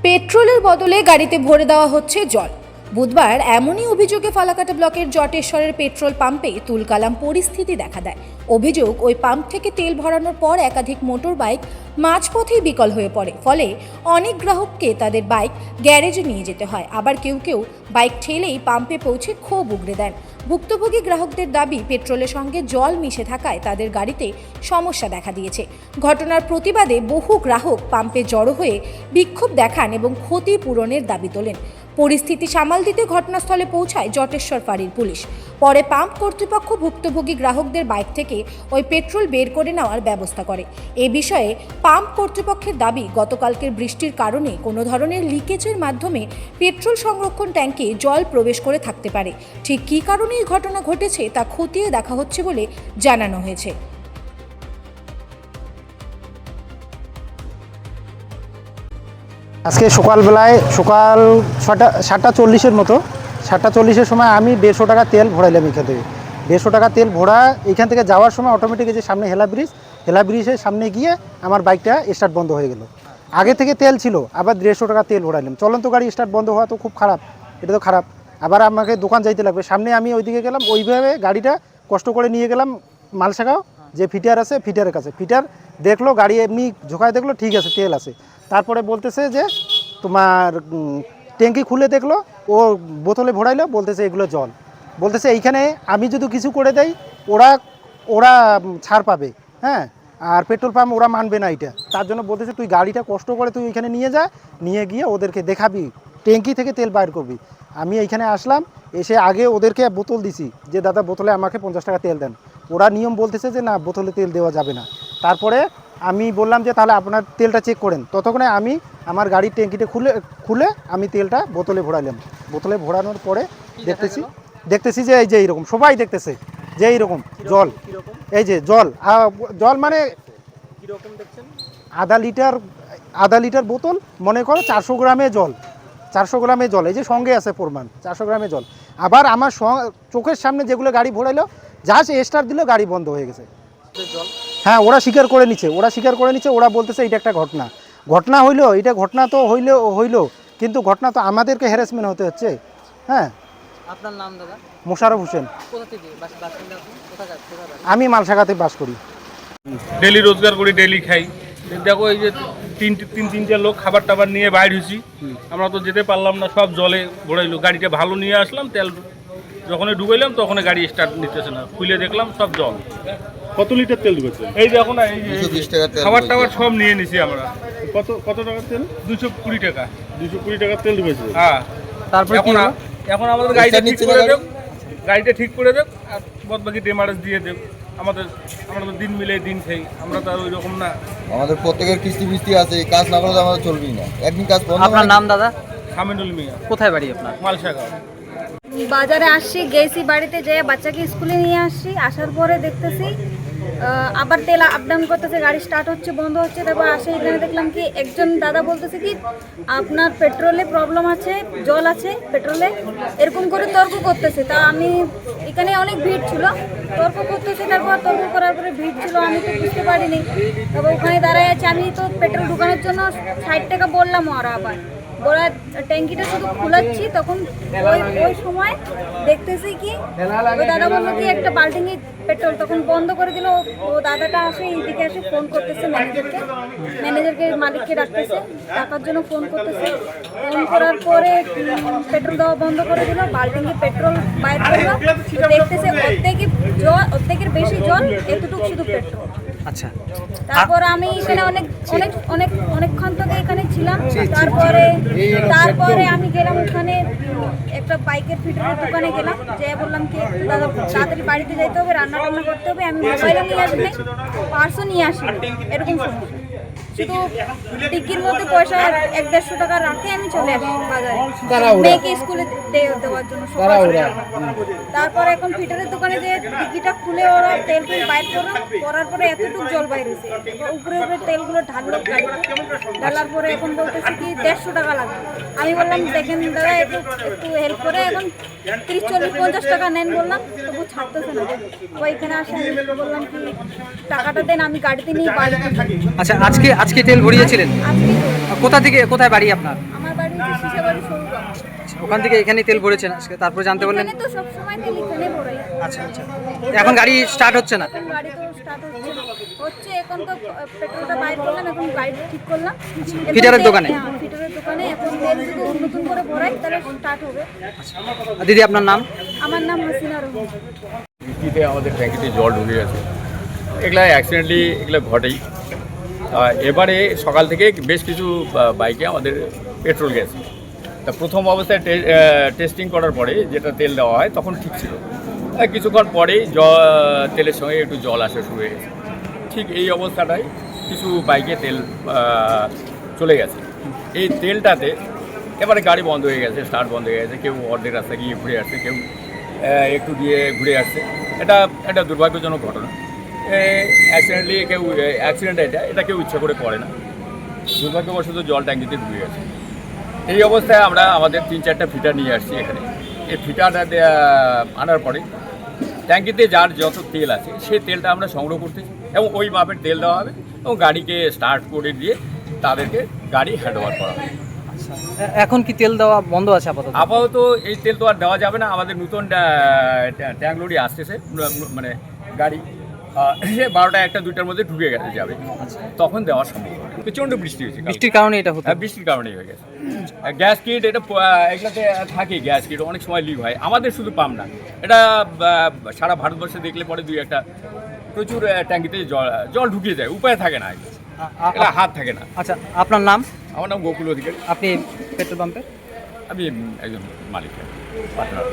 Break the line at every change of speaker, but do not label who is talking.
পেট্রোলের বদলে গাড়িতে ভরে দেওয়া হচ্ছে জল। বুধবার এমনই অভিযোগে ফালাকাটা ব্লকের জটেশ্বরের পেট্রোল পাম্পে তুলকালাম পরিস্থিতি দেখা দেয়। অভিযোগ, ওই পাম্প থেকে তেল ভরানোর পর একাধিক মোটর বাইক মাঝপথেই বিকল হয়ে পড়ে। ফলে অনেক গ্রাহককে তাদের বাইক গ্যারেজে নিয়ে যেতে হয়। আবার কেউ কেউ বাইক ঠেলেই পাম্পে পৌঁছে ক্ষোভ উগরে দেন। ভুক্তভোগী গ্রাহকদের দাবি, পেট্রোলের সঙ্গে জল মিশে থাকায় তাদের গাড়িতে সমস্যা দেখা দিয়েছে। ঘটনার প্রতিবাদে বহু গ্রাহক পাম্পে জড়ো হয়ে বিক্ষোভ দেখান এবং ক্ষতিপূরণের দাবি তোলেন। পরিস্থিতি সামাল দিতে ঘটনাস্থলে পৌঁছায় জটেশ্বর ফাঁড়ির পুলিশ। পরে পাম্প কর্তৃপক্ষ ভুক্তভোগী গ্রাহকদের বাইক থেকে ওই পেট্রোল বের করে নেওয়ার ব্যবস্থা করে। এ বিষয়ে পাম্প কর্তৃপক্ষের দাবি, গতকালকের বৃষ্টির কারণে কোনো ধরনের লিকেজের মাধ্যমে পেট্রোল সংরক্ষণ ট্যাঙ্কে জল প্রবেশ করে থাকতে পারে। ঠিক কী কারণে এই ঘটনা ঘটেছে তা খতিয়ে দেখা হচ্ছে বলে জানানো হয়েছে।
আজকে সকালবেলায় সকাল 7:40 মতো 7:40 সময় আমি 150 টাকা তেল ভরাইলাম। এখান থেকে 150 টাকা তেল ভরা এখান থেকে যাওয়ার সময় অটোমেটিক যে সামনে হেলা ব্রিজের সামনে গিয়ে আমার বাইকটা স্টার্ট বন্ধ হয়ে গেল। আগে থেকে তেল ছিল, আবার 150 টাকা তেল ভরাইলাম। চলন্ত গাড়ি স্টার্ট বন্ধ হওয়া তো খুব খারাপ, এটা তো খারাপ। আবার আমাকে দোকান যাইতে লাগবে, সামনে আমি ওইদিকে গেলাম, ওইভাবে গাড়িটা কষ্ট করে নিয়ে গেলাম মালসাগাঁও, যে ফিটার আছে ফিটারের কাছে। ফিটার দেখলো গাড়ি এমনি ঝোঁকায়, দেখলো ঠিক আছে তেল আছে। তারপরে বলতেছে যে তোমার ট্যাঙ্কি খুলে দেখলো, ও বোতলে ভরাইলো, বলতেছে এগুলো জল। বলতেছে এইখানে আমি যদি কিছু করে দেই ওরা ছাড় পাবে, হ্যাঁ, আর পেট্রোল পাম্প ওরা মানবে না এটা। তার জন্য বলতেছে তুই গাড়িটা কষ্ট করে তুই এখানে নিয়ে যা, নিয়ে গিয়ে ওদেরকে দেখাবি, ট্যাঙ্কি থেকে তেল বাইর করবি। আমি এইখানে আসলাম, এসে আগে ওদেরকে বোতল দিছি যে দাদা বোতলে আমাকে 50 টাকা তেল দেন। ওরা নিয়ম বলতেছে যে না, বোতলে তেল দেওয়া যাবে না। তারপরে আমি বললাম যে তাহলে আপনার তেলটা চেক করেন। ততক্ষণে আমি আমার গাড়ির ট্যাঙ্কিটা খুলে আমি তেলটা বোতলে ভরাইলাম। বোতলে ভরানোর পরে দেখতেছি যে এই যে এইরকম সবাই দেখতেছে যে এইরকম জল, এই যে জল মানে আধা লিটার বোতল, মনে করো 400 গ্রামে জল, 400 গ্রামে জল, এই যে সঙ্গে আছে প্রমাণ 400 গ্রামে জল। আবার আমার চোখের সামনে যেগুলো গাড়ি ভরাইলো, জাস্ট স্টার্ট দিল গাড়ি বন্ধ হয়ে গেছে। হ্যাঁ, ওরা স্বীকার করে নিচ্ছে, ওরা বলতেছে এটা একটা ঘটনা হইলো, এটা ঘটনা তো হইলো, কিন্তু ঘটনা তো আমাদেরকে হ্যারাসমেন্ট হতে হচ্ছে। হ্যাঁ,
আপনার নাম দাদা?
মোশাররফ হোসেন।
কোথা থেকে কোথায়?
আমি মালসাগাতে বাস করি।
ডেলি রোজগার করি, ডেলি খাই। দেখো এই যে তিনটে লোক খাবার টাবার নিয়ে বাইর হয়েছি, আমরা তো যেতে পারলাম না, সব জলে ভরাইলো। গাড়িটা ভালো নিয়ে আসলাম, তেল যখনই ডুবাইলাম তখন গাড়ি স্টার্ট নিতেছে না, খুলে দেখলাম সব জল।
কত লিটার তেল ঢুকেছে?
এই দেখো না, এই খাবার টাবার সব নিয়ে নিছি আমরা।
কত টাকার তেল?
220 টাকা।
220 টাকার তেল ঢুকেছে।
হ্যাঁ,
তারপরে
এখন আমাদের গাড়িটা ঠিক করে দেব, আর বাদ বাকি ডেমারেজ দিয়ে দেব। আমরা তো দিন মিলে দিন খাই, আমরা তো আর ওই রকম না।
আমাদের প্রত্যেকের কিস্তি আছে, কাজ না করলে আমাদের চলবেই না। একদিন কাজ বন্ধ।
আপনার নাম দাদা?
সামিনুল মিয়া।
কোথায় বাড়ি আপনার?
মালসাগাঁও।
বাজারে আসছি, গেছি বাড়িতে যেয়ে বাচ্চাকে স্কুলে নিয়ে আসছি। আসার পরে দেখতেছি আবার তেল আপ ডাউন করতেছে, গাড়ি স্টার্ট হচ্ছে বন্ধ হচ্ছে। তারপর আসে এখানে দেখলাম কি একজন দাদা বলতেছে কি আপনার পেট্রোলে প্রবলেম আছে, জল আছে পেট্রোলে, এরকম করে তর্ক করতেছে। তা আমি এখানে অনেক ভিড় ছিল, তর্ক করতেছে। তারপর তর্ক করার পরে ভিড় ছিল, আমি তো বুঝতে পারিনি। তারপর ওখানে দাঁড়ায় আছে, আমি তো পেট্রোল ঢুকানোর জন্য 60 টাকা বললাম, ওরা আবার বলা ট্যাঙ্কিটা শুধু খুলাচ্ছি। তখন ওই সময় দেখতেছি কি ওই দাদা বললো কি একটা বাল্টিংয়ে পেট্রোল, তখন বন্ধ করে দিল। ও দাদাটা আসে এইদিকে এসে ফোন করতেছে ম্যানেজারকে মালিককে ডাকতেছে, টাকার জন্য ফোন করতেছে। ফোন করার পরে পেট্রোল দেওয়া বন্ধ করে দিল, বাল্টিংয়ে পেট্রোল বাইর করলো। দেখতেছে অর্ধেকের বেশি জল, এতটুকু শুধু পেট্রোল।
আচ্ছা,
তারপর আমি এখানে অনেকক্ষণ থেকে এখানে ছিলাম। তারপরে আমি গেলাম ওখানে একটা বাইকের ফিটারের দোকানে গেলাম, যে বললাম কি দাদা তাড়াতাড়ি বাড়িতে যেতে হবে, রান্না টান্না করতে হবে, আমি মোবাইলও নিয়ে আসিনি, পার্সও নিয়ে আসিনি, এরকম সমস্যা। শুধু টিকির মধ্যে পয়সা 100-150 টাকা রাখে আমি চলে আসি বাজারে মেয়েকে স্কুলে দেওয়ার জন্য। তারপরে এখন ফিটারের দোকানে যে টিকিটা খুলে ওরা তেল বাইর করার পরে এতটুকু জল বাইর হয়েছে। উপরে তেলগুলো ঢাললো গাড়িতে, ঢালার পরে এখন বলতেছে কি 150 টাকা লাগবে। আমি বললাম দেখেন দাদা একটু হেল্প করে, এখন 30-40-50 টাকা নেন বললাম, তবু ছাড়তেছে না। ওইখানে আসে আমি বললাম কি টাকাটা দেন, আমি গাড়িতে নিয়ে বাড়িতে।
আচ্ছা, আজকে তেল ভরিয়েছিলেন?
আজকে
কোথা থেকে কোথায় বাড়ি আপনার?
সে বাড়ি সরুগা।
ওখান থেকে এখানে তেল ভরেছেন আজকে, তারপরে জানতে পারলেন?
এখানে তো সব সময় তেল এখানে ভরাই।
আচ্ছা আচ্ছা, এখন গাড়ি স্টার্ট হচ্ছে না?
এখন গাড়ি তো স্টার্ট হচ্ছে এখন তো পেট্রোলটা বাইর করলাম, এখন গাড়ি ঠিক করলাম এখন
ফিটারের
তেল-
দোকানে?
হ্যাঁ, ফিটারের দোকানে এখন তেল যদি নতুন করে ভরাই তাহলে স্টার্ট হবে।
আর দিদি আপনার নাম?
আমার নাম হাসিনা রহমান।
বৃষ্টিতে আমাদের ট্যাঙ্কিতে জল ঢুকে গেছে, এগুলা অ্যাক্সিডেন্টলি এগুলো ঘটেই। এবারে সকাল থেকে বেশ কিছু বাইকে আমাদের পেট্রোল গেছে। তা প্রথম অবস্থায় টেস্টিং করার পরে যেটা তেল দেওয়া হয় তখন ঠিক ছিল, কিছুক্ষণ পরেই তেলের সঙ্গে একটু জল আসা শুরু হয়ে গেছে। ঠিক এই অবস্থাটায় কিছু বাইকে তেল চলে গেছে। এই তেলটাতে এবারে গাড়ি বন্ধ হয়ে গেছে, স্টার্ট বন্ধ হয়ে গেছে, কেউ অর্ধেক রাস্তা গিয়ে ঘুরে আসছে, কেউ একটু দিয়ে ঘুরে আসছে। এটা একটা দুর্ভাগ্যজনক ঘটনা। অ্যাক্সিডেন্টলি কেউ অ্যাক্সিডেন্ট এটা কেউ ইচ্ছা করে করে না, দুর্ভাগ্যবশত জল ট্যাঙ্কিতে ঢুকে গেছে। এই অবস্থায় আমরা আমাদের 3-4টা ফিটার নিয়ে আসছি এখানে। এই ফিটারটা আনার পরে ট্যাঙ্কিতে যার যত তেল আছে সেই তেলটা আমরা সংগ্রহ করতেছি এবং ওই মাপের তেল দেওয়া হবে এবং গাড়িকে স্টার্ট করে দিয়ে তাদেরকে গাড়ি হ্যান্ড ওভার করা হবে।
এখন কি তেল দেওয়া বন্ধ আছে আপাতত?
আপাতত এই তেল তো আর দেওয়া যাবে না, আমাদের নতুন ট্যাঙ্ক লরি আসতেছে, মানে গাড়ি 12টা 1টা 2টার মধ্যে ঢুকে গেছে যাবে, তখন দেওয়া সম্ভব। প্রচণ্ড বৃষ্টি হয়েছে,
বৃষ্টির কারণে এটা হতো?
হ্যাঁ, বৃষ্টির কারণেই হয়ে গেছে। গ্যাস কিট এটা এগুলোতে থাকে, গ্যাস কিট অনেক সময় লিক হয়, আমাদের শুধু পাম্প না, এটা সারা ভারতবর্ষে দেখলে পরে 2-1টা প্রচুর ট্যাঙ্কিতে জল ঢুকিয়ে যায়, উপায় থাকে না, এটা হাত থাকে না।
আচ্ছা, আপনার নাম?
আমার নাম গোকুল অধিকারী,
আপনি পেট্রোল পাম্পের?
আমি একজন মালিক পার্টনার।